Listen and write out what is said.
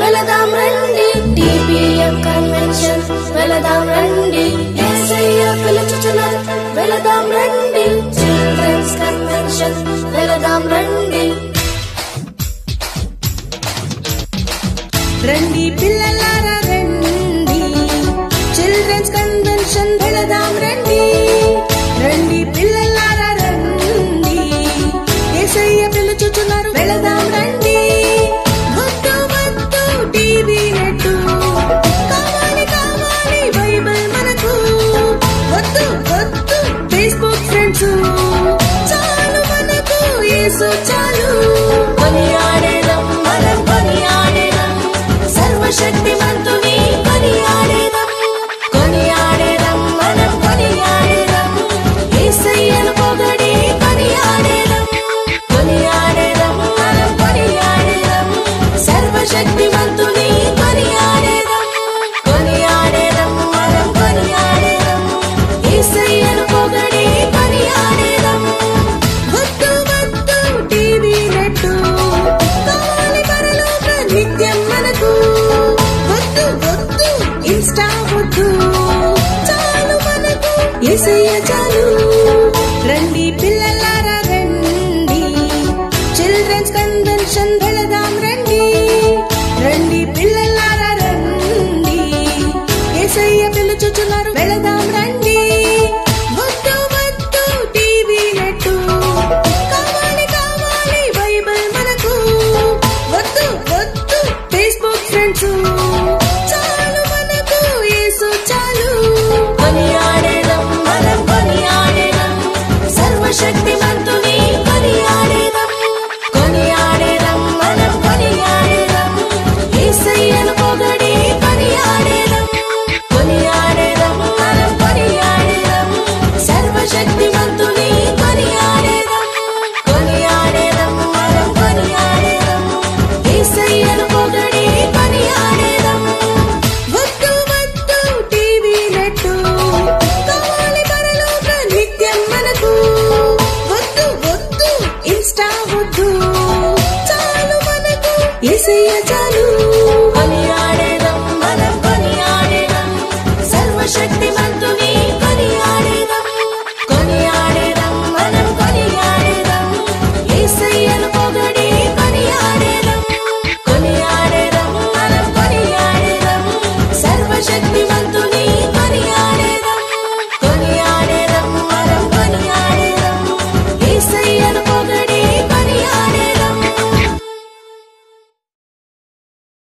వెళదాం రండి TBM convention వెళదాం రండి యేసయ్య పిలుచుచున్నాడు వెళదాం రండి చిల్డ్రన్స్ కన్వెన్షన్ వెళదాం రండి రండి పిల్లలారా రండి చిల్డ్రన్స్ కన్వెన్షన్ వెళదాం రండి రండి పిల్లలారా రండి యేసయ్య పిలుచుచున్నారు వెళదాం రండి వద్దు వద్దు టీవీ నెట్టు కావాలి కావాలి బైబిల్ మనకు వద్దు వద్దు ఫేస్బుక్ ఫ్రెండ్స్ చాలు మనకు యేసు చాలు కొనియాడేదం మనం కొనియాడేదం సర్వశక్తిమంతుని కొనియాడేదం కొనియాడేదం మనం కొనియాడేదం యేసయ్యను పొగడి కొనియాడేదం కొనియాడేదం మనం కొనియాడేదం సర్వశక్తిమంతుని కొనియాడేదం కొనియాడేదం మనం కొనియాడేదం యేసయ్యను పొగడి కొనియాడేదం వద్దు వద్దు టీవీ నెట్టు కావాలి పరలోక నిత్యం మనకు వద్దు వద్దు ఇన్స్టా వద్దు చాలు మనకు యేసయ్య చాలు రండి పిల్లలారా రండి చిల్డ్రన్స్ కన్వెన్షన్ వెళదాం రండి రండి పిల్లలారా రండి యేసయ్య పిలుచుచున్నారు వెళదాం రండి వద్దు వద్దు టీవీ నెట్టు కావాలి కావాలి బైబిల్ మనకు వద్దు వద్దు ఫేస్బుక్ ఫ్రెండ్స్ చాలు మనకు యేసు చాలు కొనియాడేదం మనం కొనియాడేదం సర్వశక్తిమంతుని కొనియాడేదం కొనియాడేదం మనం కొనియాడేదం యేసయ్యను పొగడి కొనియాడేదం కొనియాడేదం మనం కొనియాడేదం సర్వశక్తిమంతుని కొనియాడేదం కొనియాడేదం మనం కొనియాడేదం యేసయ్యను పొగడి కొనియాడేదం వద్దు వద్దు టీవీ నెట్టు కావాలి పరలోక నిత్యం మనకు వద్దు వద్దు ఇన్స్టా వద్దు చాలు మనకు యేసయ్య చాలు కొనియాడేదం